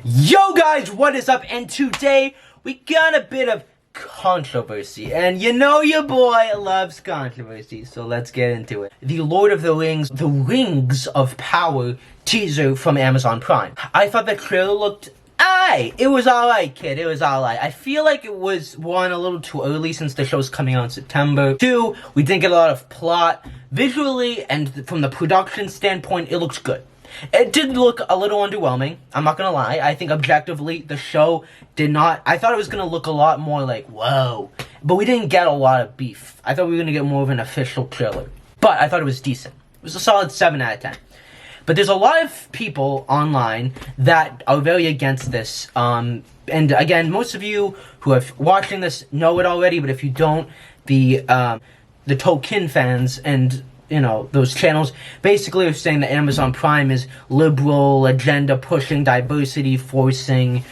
Yo guys, what is up? And today we got a bit of controversy, and you know your boy loves controversy, so let's get into it. The Lord of the Rings, The Rings of Power teaser from Amazon Prime. I thought the trailer looked it was alright, kid. It was alright. I feel like it was, one, a little too early since the show's coming out in September. Two, we didn't get a lot of plot. Visually and from the production standpoint, it looks good. It did look a little underwhelming, I'm not gonna lie. I think objectively, the show did not... I thought it was gonna look a lot more like, whoa. But we didn't get a lot of beef. I thought we were gonna get more of an official trailer. But I thought it was decent. It was a solid 7 out of 10. But there's a lot of people online that are very against this. And again, most of you who are watching this know it already, but if you don't, the Tolkien fans and, you know, those channels basically are saying that Amazon Prime is liberal, agenda pushing, diversity forcing,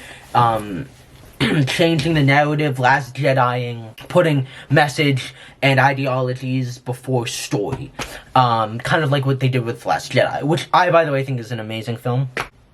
changing the narrative, Last Jediing, putting message and ideologies before story. Kind of like what they did with Last Jedi, which I, by the way, think is an amazing film.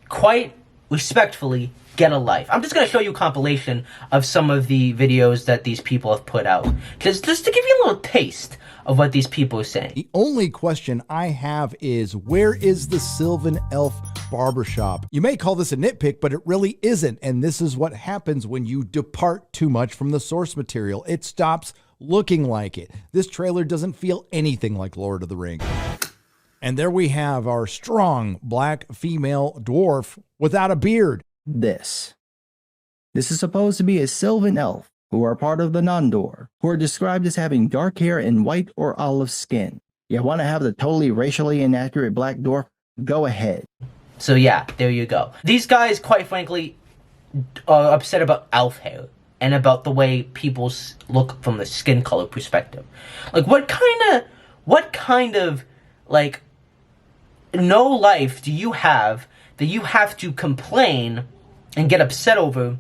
Quite respectfully, get a life. I'm just going to show you a compilation of some of the videos that these people have put out. Just to give you a little taste of what these people are saying. The only question I have is, where is the Sylvan Elf barbershop? You may call this a nitpick, but it really isn't. And this is what happens when you depart too much from the source material. It stops looking like it. This trailer doesn't feel anything like Lord of the Rings. And there we have our strong black female dwarf without a beard. This is supposed to be a Sylvan Elf who are part of the Nondor, who are described as having dark hair and white or olive skin. You want to have the totally racially inaccurate black dwarf? Go ahead. So yeah, there you go. These guys, quite frankly, are upset about elf hair and about the way people look from the skin color perspective. Like, what kind of, like, no life do you have that you have to complain and get upset over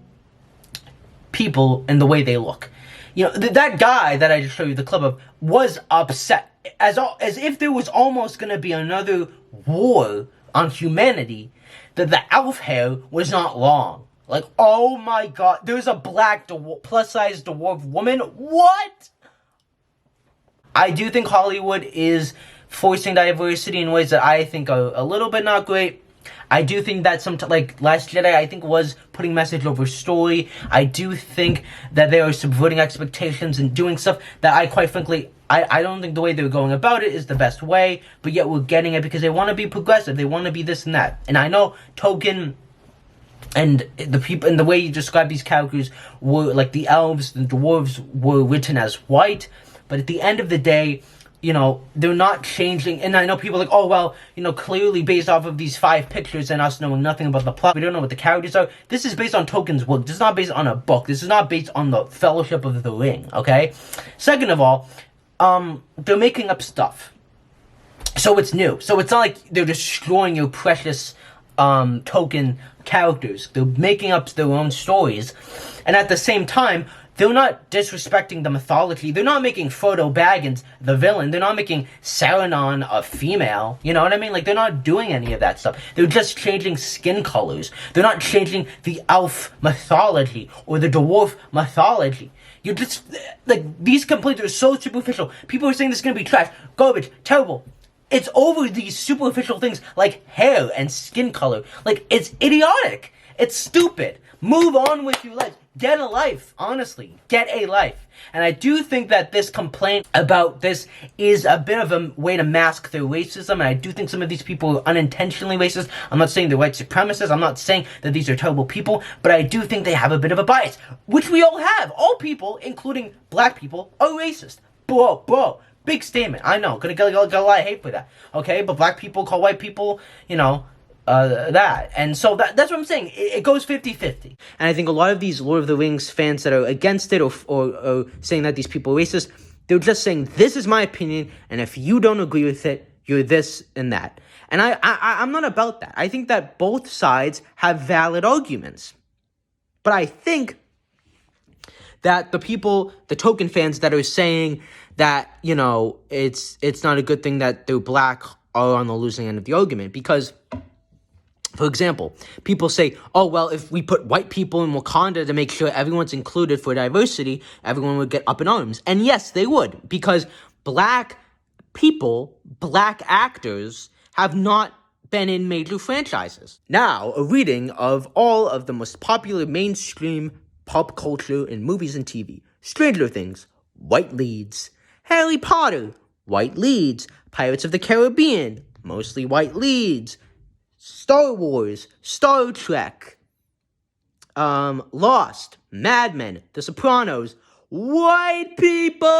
people and the way they look? You know, that guy that I just showed you the clip of was upset, as if there was almost going to be another war on humanity, that the elf hair was not long. Like, oh my god, there's a black plus-size dwarf woman? What? I do think Hollywood is forcing diversity in ways that I think are a little bit not great. I do think that like Last Jedi, I think, was putting message over story. I do think that they are subverting expectations and doing stuff that I, quite frankly, I don't think the way they're going about it is the best way, but yet we're getting it because they want to be progressive. They want to be this and that. And I know Tolkien and the people, and the way you describe these characters were, like, the elves, the dwarves were written as white, but at the end of the day, you know, they're not changing. And I know people are like, oh, well, you know, clearly based off of these 5 pictures and us knowing nothing about the plot, we don't know what the characters are. This is based on Tolkien's work. This is not based on a book. This is not based on the Fellowship of the Ring, okay? Second of all, they're making up stuff. So it's new. So it's not like they're destroying your precious Tolkien characters. They're making up their own stories. And at the same time, they're not disrespecting the mythology. They're not making Frodo Baggins the villain. They're not making Saruman a female. You know what I mean? Like, they're not doing any of that stuff. They're just changing skin colors. They're not changing the elf mythology or the dwarf mythology. You're just, like, these complaints are so superficial. People are saying this is going to be trash, garbage, terrible. It's over these superficial things like hair and skin color. Like, it's idiotic. It's stupid. Move on with your life. Get a life. Honestly, get a life. And I do think that this complaint about this is a bit of a way to mask their racism. And I do think some of these people are unintentionally racist. I'm not saying they're white supremacists. I'm not saying that these are terrible people. But I do think they have a bit of a bias, which we all have. All people, including black people, are racist. Bro. Big statement. I know. Gonna get a lot of hate for that. Okay? But black people call white people, you know, that. And so that's what I'm saying. It goes 50-50. And I think a lot of these Lord of the Rings fans that are against it or saying that these people are racist, they're just saying, this is my opinion, and if you don't agree with it, you're this and that. And I'm not about that. I think that both sides have valid arguments. But I think that the people, the Tolkien fans that are saying that, you know, it's not a good thing that they're black are on the losing end of the argument, because For example, people say, oh, well, if we put white people in Wakanda to make sure everyone's included for diversity, everyone would get up in arms. And yes, they would, because black people, black actors, have not been in major franchises. Now, a reading of all of the most popular mainstream pop culture in movies and TV. Stranger Things, white leads. Harry Potter, white leads. Pirates of the Caribbean, mostly white leads. Star Wars, Star Trek, Lost, Mad Men, The Sopranos, white people!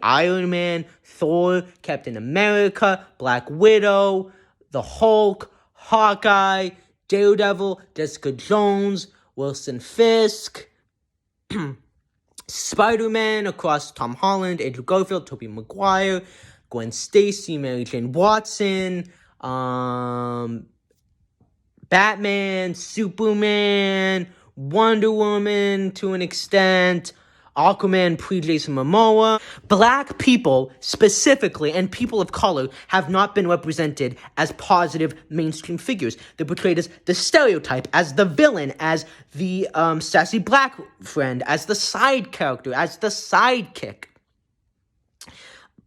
Iron Man, Thor, Captain America, Black Widow, The Hulk, Hawkeye, Daredevil, Jessica Jones, Wilson Fisk, Spider-Man across Tom Holland, Andrew Garfield, Tobey Maguire, Gwen Stacy, Mary Jane Watson, Batman, Superman, Wonder Woman to an extent, Aquaman pre-Jason Momoa. Black people specifically, and people of color, have not been represented as positive mainstream figures. They're portrayed as the stereotype, as the villain, as the sassy black friend, as the side character, as the sidekick.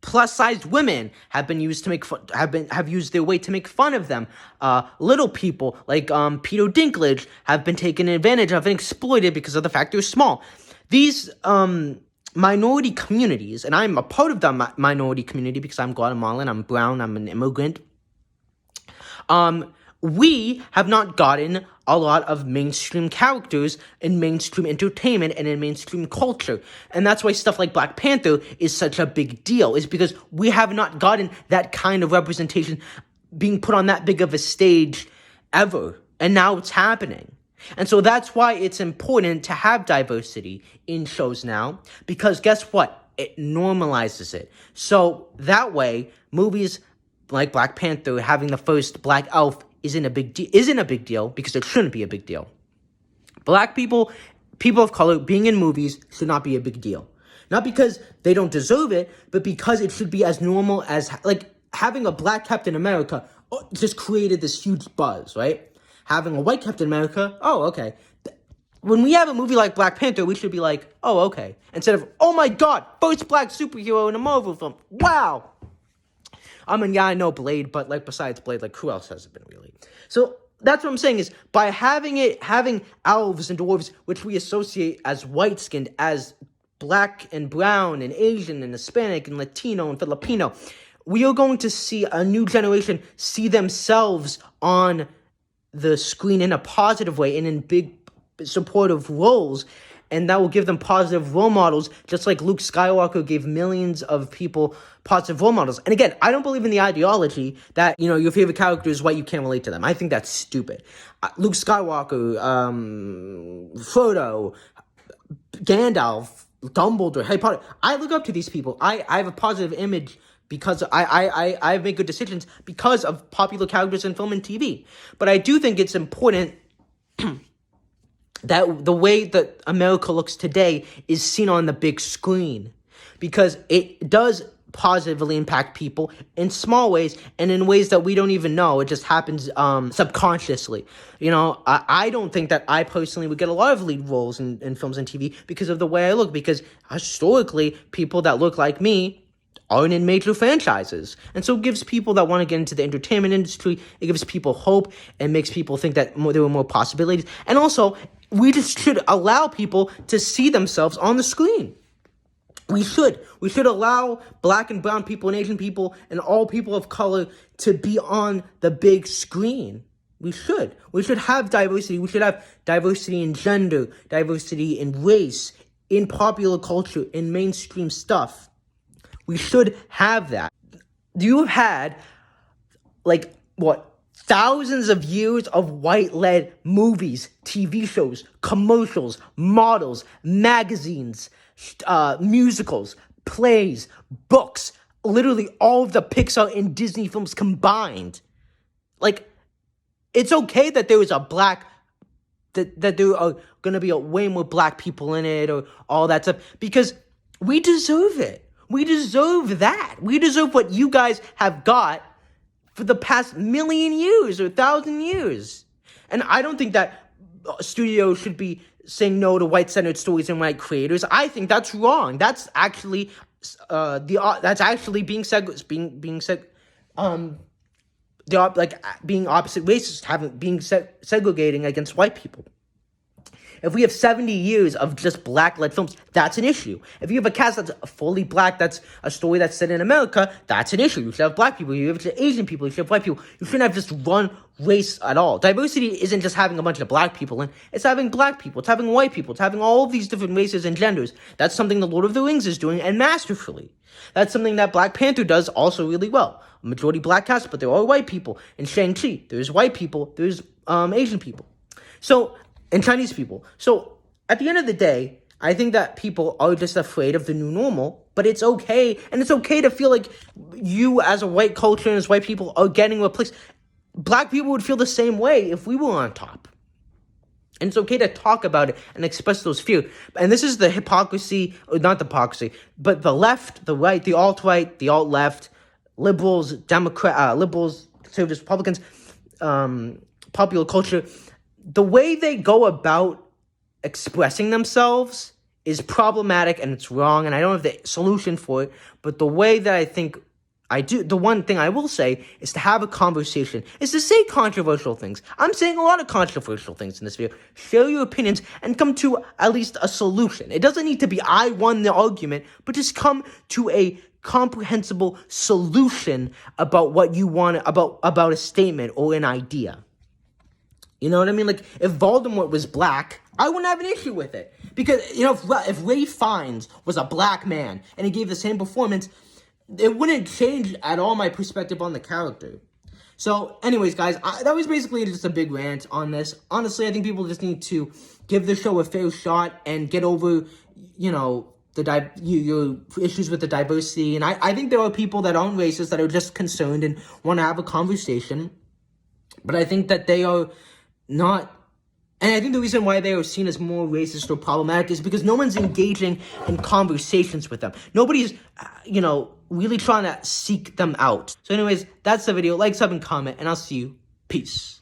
Plus-sized women have been used to make fun, have used their weight to make fun of them. Little people like Peter Dinklage have been taken advantage of and exploited because of the fact they're small. These minority communities, and I'm a part of the minority community because I'm Guatemalan, I'm brown, I'm an immigrant. We have not gotten a lot of mainstream characters in mainstream entertainment and in mainstream culture. And that's why stuff like Black Panther is such a big deal, is because we have not gotten that kind of representation being put on that big of a stage ever. And now it's happening. And so that's why it's important to have diversity in shows now, because guess what? It normalizes it. So that way, movies like Black Panther having the first black elf isn't a big deal because it shouldn't be a big deal. Black people, people of color being in movies should not be a big deal. Not because they don't deserve it, but because it should be as normal as, like, having a black Captain America just created this huge buzz, right? Having a white Captain America, oh, okay. When we have a movie like Black Panther, we should be like, oh, okay. Instead of, oh my god, first black superhero in a Marvel film. Wow. I mean, yeah, I know Blade, but, like, besides Blade, like, who else has it been, really? So, that's what I'm saying is, by having elves and dwarves, which we associate as white-skinned, as black and brown and Asian and Hispanic and Latino and Filipino, we are going to see a new generation see themselves on the screen in a positive way and in big supportive roles, and that will give them positive role models, just like Luke Skywalker gave millions of people positive role models. And again, I don't believe in the ideology that, you know, your favorite character is white, you can't relate to them. I think that's stupid. Luke Skywalker, Frodo, Gandalf, Dumbledore, Harry Potter. I look up to these people. I have a positive image because I make good decisions because of popular characters in film and TV. But I do think it's important that the way that America looks today is seen on the big screen, because it does positively impact people in small ways and in ways that we don't even know. It just happens subconsciously. You know, I don't think that I personally would get a lot of lead roles in films and TV because of the way I look, because historically, people that look like me aren't in major franchises. And so it gives people that want to get into the entertainment industry, it gives people hope and makes people think that there are more possibilities. And also, we just should allow people to see themselves on the screen. We should allow black and brown people and Asian people and all people of color to be on the big screen. We should have diversity. We should have diversity in gender, diversity in race, in popular culture, in mainstream stuff. We should have that. You have had, like, thousands of years of white-led movies, TV shows, commercials, models, magazines, musicals, plays, books, literally all of the Pixar and Disney films combined. Like, it's okay that there is a black, that there are going to be way more black people in it or all that stuff, because we deserve it. We deserve that. We deserve what you guys have got for the past million years or 1,000 years. And I don't think that studios should be saying no to white-centered stories and white creators. I think that's wrong. That's actually being being opposite racist, being segregating against white people. If we have 70 years of just black-led films, that's an issue. If you have a cast that's fully black, that's a story that's set in America, that's an issue. You should have black people, you have Asian people, you should have white people. You shouldn't have just one race at all. Diversity isn't just having a bunch of black people in, it's having black people, it's having white people, it's having all of these different races and genders. That's something the Lord of the Rings is doing, and masterfully. That's something that Black Panther does also really well. A majority black cast, but they're all white people. In Shang-Chi, there's white people, there's Asian people. And Chinese people. So, at the end of the day, I think that people are just afraid of the new normal, but it's okay, and it's okay to feel like you as a white culture and as white people are getting replaced. Black people would feel the same way if we were on top. And it's okay to talk about it and express those fears. And this is the hypocrisy, or not the hypocrisy, but the left, the right, the alt-right, the alt-left, liberals, liberals, conservatives, Republicans, popular culture. The way they go about expressing themselves is problematic and it's wrong, and I don't have the solution for it, but the way that I think I do, the one thing I will say is to have a conversation, is to say controversial things. I'm saying a lot of controversial things in this video. Share your opinions and come to at least a solution. It doesn't need to be I won the argument, but just come to a comprehensible solution about what you want, about a statement or an idea. You know what I mean? Like, if Voldemort was black, I wouldn't have an issue with it. Because, if Ray Fiennes was a black man and he gave the same performance, it wouldn't change at all my perspective on the character. So, anyways, guys, that was basically just a big rant on this. Honestly, I think people just need to give the show a fair shot and get over, your issues with the diversity. And I think there are people that aren't racist that are just concerned and want to have a conversation. But I think that they are not, and I think the reason why they are seen as more racist or problematic is because no one's engaging in conversations with them. Nobody's, really trying to seek them out. So anyways, that's the video. Like, sub, and comment, and I'll see you. Peace.